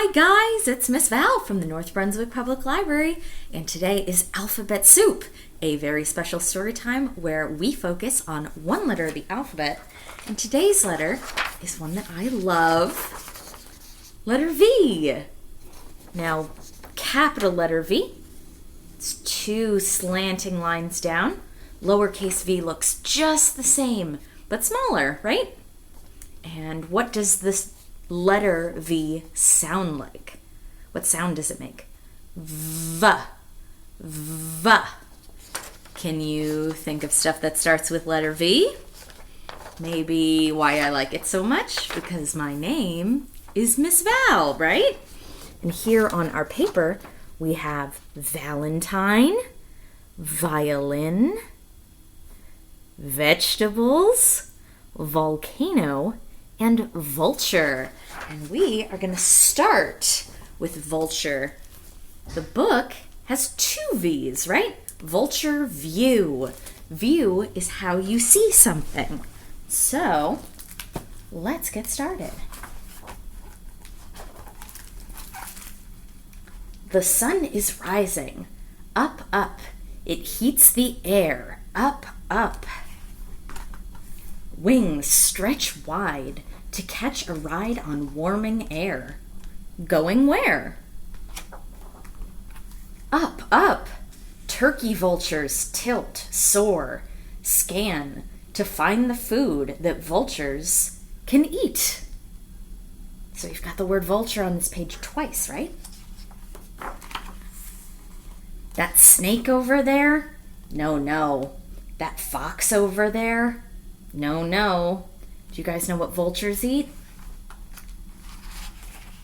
Hi guys, it's Miss Val from the North Brunswick Public Library, and today is Alphabet Soup, a very special story time where we focus on one letter of the alphabet, and today's letter is one that I love, letter V. Now, capital letter V, it's two slanting lines down. Lowercase v looks just the same, but smaller, right? And what does this letter V sound like? What sound does it make? V. V. Can you think of stuff that starts with letter V? Maybe why I like it so much? Because my name is Miss Val, right? And here on our paper, we have Valentine, violin, vegetables, volcano, and vulture. And we are going to start with vulture. The book has two V's, right? Vulture View. View is how you see something. So, let's get started. The sun is rising. Up, up. It heats the air. Up, up. Wings stretch wide to catch a ride on warming air. Going where? Up, up. Turkey vultures tilt, soar, scan to find the food that vultures can eat. So you've got the word vulture on this page twice, right? That snake over there? No, no. That fox over there? No, no. Do you guys know what vultures eat?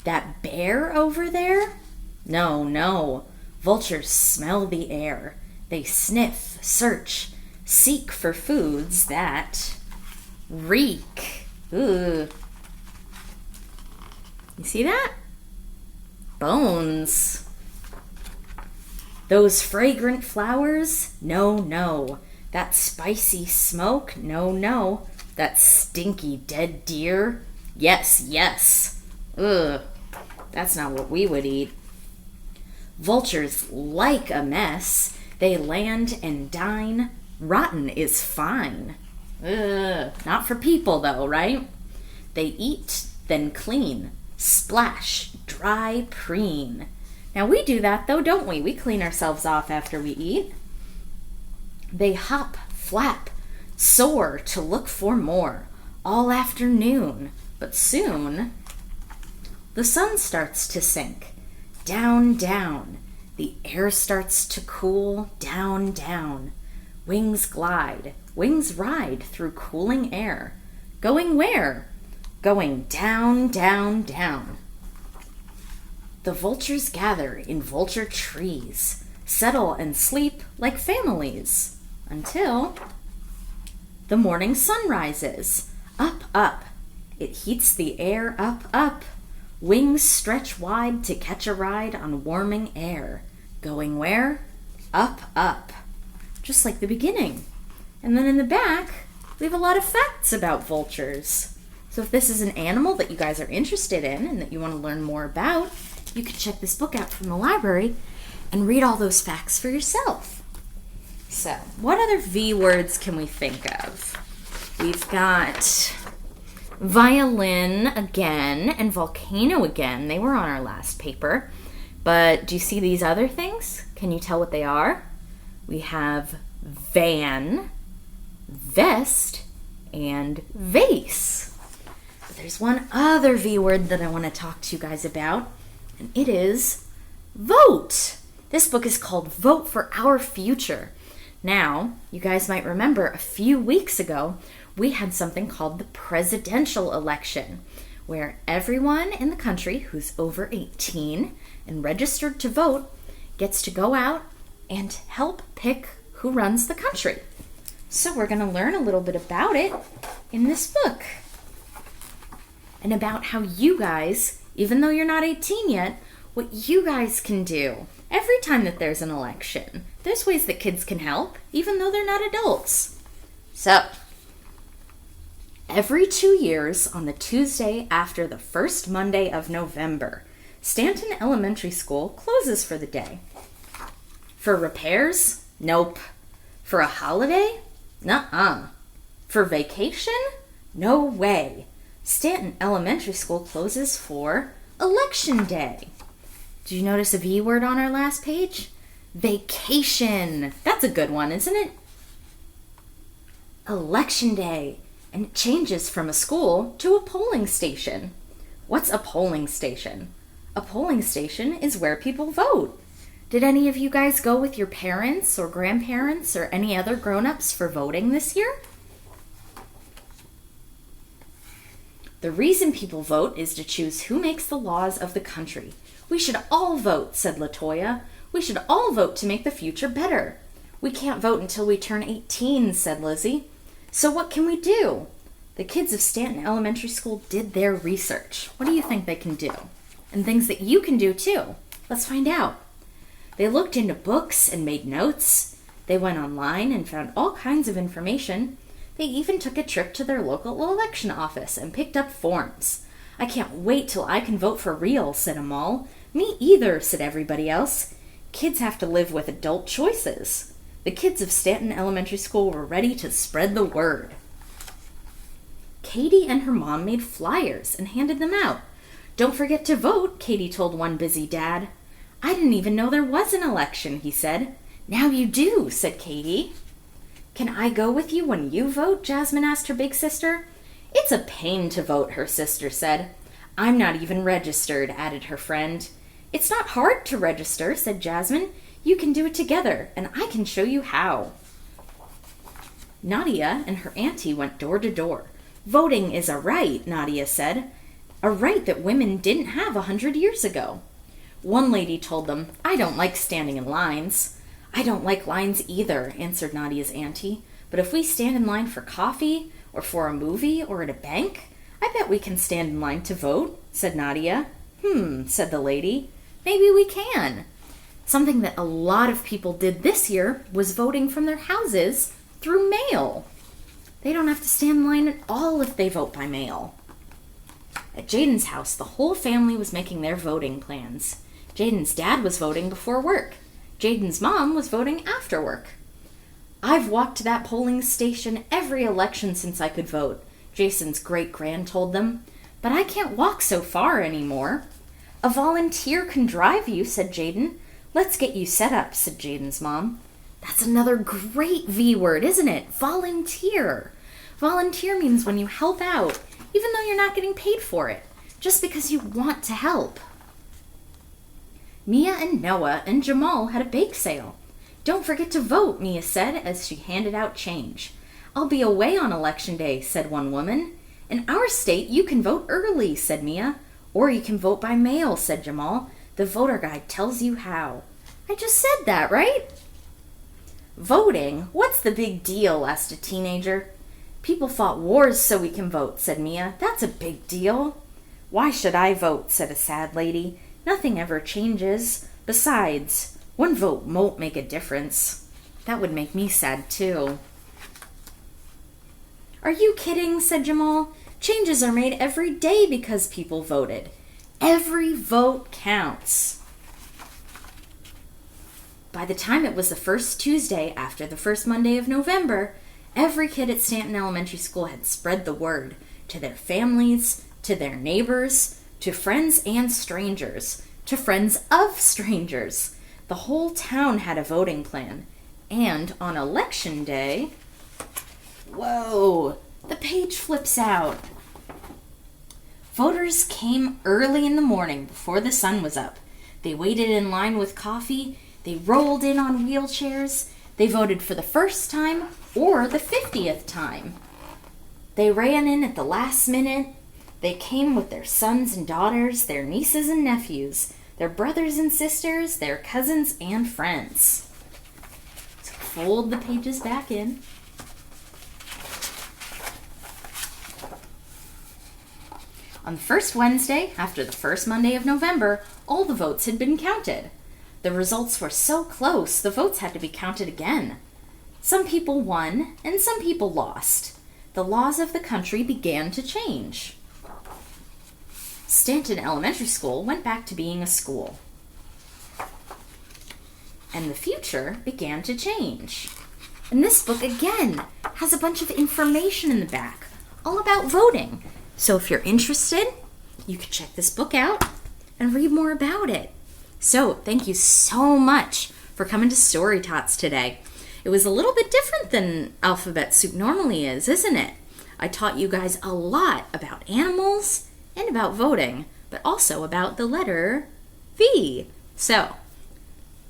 That bear over there? No, no. Vultures smell the air. They sniff, search, seek for foods that reek. Ooh. You see that? Bones. Those fragrant flowers? No, no. That spicy smoke? No, no. That stinky dead deer? Yes, yes. Ugh. That's not what we would eat. Vultures like a mess. They land and dine. Rotten is fine. Ugh. Not for people, though, right? They eat, then clean. Splash, dry, preen. Now we do that, though, don't we? We clean ourselves off after we eat. They hop, flap, soar to look for more, all afternoon. But soon, the sun starts to sink. Down, down. The air starts to cool. Down, down. Wings glide. Wings ride through cooling air. Going where? Going down, down, down. The vultures gather in vulture trees, settle and sleep like families, until the morning sun rises. Up, up. It heats the air. Up, up. Wings stretch wide to catch a ride on warming air. Going where? Up, up. Just like the beginning. And then in the back, we have a lot of facts about vultures. So if this is an animal that you guys are interested in and that you want to learn more about, you can check this book out from the library and read all those facts for yourself. So, what other V words can we think of? We've got violin again and volcano again. They were on our last paper. But do you see these other things? Can you tell what they are? We have van, vest, and vase. But there's one other V word that I want to talk to you guys about, and it is vote. This book is called Vote for Our Future. Now, you guys might remember a few weeks ago, we had something called the presidential election, where everyone in the country who's over 18 and registered to vote gets to go out and help pick who runs the country. So we're going to learn a little bit about it in this book, and about how you guys, even though you're not 18 yet, what you guys can do every time that there's an election. There's ways that kids can help, even though they're not adults. So, every 2 years on the Tuesday after the first Monday of November, Stanton Elementary School closes for the day. For repairs? Nope. For a holiday? Nuh-uh. For vacation? No way. Stanton Elementary School closes for Election Day. Did you notice a V word on our last page? Vacation. That's a good one, isn't it? Election Day. And it changes from a school to a polling station. What's a polling station? A polling station is where people vote. Did any of you guys go with your parents or grandparents or any other grown-ups for voting this year? The reason people vote is to choose who makes the laws of the country. We should all vote, said LaToya. We should all vote to make the future better. We can't vote until we turn 18, said Lizzie. So what can we do? The kids of Stanton Elementary School did their research. What do you think they can do? And things that you can do too. Let's find out. They looked into books and made notes. They went online and found all kinds of information. They even took a trip to their local election office and picked up forms. I can't wait till I can vote for real, said Amal. Me either, said everybody else. Kids have to live with adult choices. The kids of Stanton Elementary School were ready to spread the word. Katie and her mom made flyers and handed them out. Don't forget to vote, Katie told one busy dad. I didn't even know there was an election, he said. Now you do, said Katie. Can I go with you when you vote? Jasmine asked her big sister. It's a pain to vote, her sister said. I'm not even registered, added her friend. It's not hard to register, said Jasmine. You can do it together, and I can show you how. Nadia and her auntie went door to door. Voting is a right, Nadia said. A right that women didn't have 100 years ago. One lady told them, I don't like standing in lines. I don't like lines either, answered Nadia's auntie. But if we stand in line for coffee, or for a movie, or at a bank, I bet we can stand in line to vote, said Nadia. Said the lady. Maybe we can. Something that a lot of people did this year was voting from their houses through mail. They don't have to stand in line at all if they vote by mail. At Jaden's house, the whole family was making their voting plans. Jaden's dad was voting before work. Jaden's mom was voting after work. I've walked to that polling station every election since I could vote, Jason's great-grand told them. But I can't walk so far anymore. A volunteer can drive you, said Jaden. Let's get you set up, said Jaden's mom. That's another great V word, isn't it? Volunteer. Volunteer means when you help out, even though you're not getting paid for it, just because you want to help. Mia and Noah and Jamal had a bake sale. Don't forget to vote, Mia said as she handed out change. I'll be away on election day, said one woman. In our state, you can vote early, said Mia. Or you can vote by mail, said Jamal. The voter guide tells you how. I just said that, right? Voting? What's the big deal? Asked a teenager. People fought wars so we can vote, said Mia. That's a big deal. Why should I vote? Said a sad lady. Nothing ever changes. Besides, one vote won't make a difference. That would make me sad too. Are you kidding? Said Jamal. Changes are made every day because people voted. Every vote counts. By the time it was the first Tuesday after the first Monday of November, every kid at Stanton Elementary School had spread the word to their families, to their neighbors, to friends and strangers, to friends of strangers. The whole town had a voting plan. And on election day... Whoa! The page flips out. Voters came early in the morning before the sun was up. They waited in line with coffee. They rolled in on wheelchairs. They voted for the first time or the 50th time. They ran in at the last minute. They came with their sons and daughters, their nieces and nephews, their brothers and sisters, their cousins and friends. So fold the pages back in. On the first Wednesday, after the first Monday of November, all the votes had been counted. The results were so close, the votes had to be counted again. Some people won, and some people lost. The laws of the country began to change. Stanton Elementary School went back to being a school. And the future began to change. And this book, again, has a bunch of information in the back, all about voting. So if you're interested, you can check this book out and read more about it. So thank you so much for coming to Story Tots today. It was a little bit different than Alphabet Soup normally is, isn't it? I taught you guys a lot about animals and about voting, but also about the letter V. So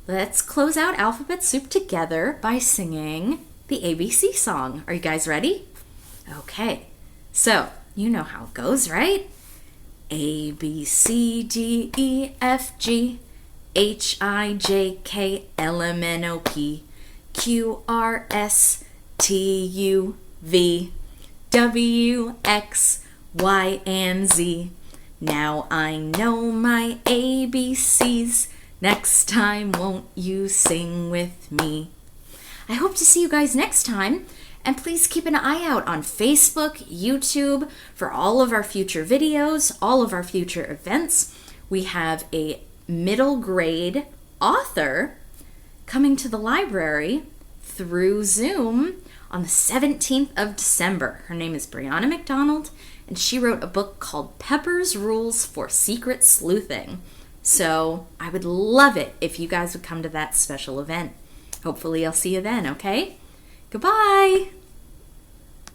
let's close out Alphabet Soup together by singing the ABC song. Are you guys ready? Okay, so you know how it goes, right? A, B, C, D, E, F, G, H, I, J, K, L, M, N, O, P, Q, R, S, T, U, V, W, X, Y, and Z. Now I know my ABCs. Next time, won't you sing with me? I hope to see you guys next time. And please keep an eye out on Facebook, YouTube for all of our future videos, all of our future events. We have a middle grade author coming to the library through Zoom on the 17th of December. Her name is Brianna McDonald, and she wrote a book called Pepper's Rules for Secret Sleuthing. So I would love it if you guys would come to that special event. Hopefully I'll see you then, okay? Goodbye!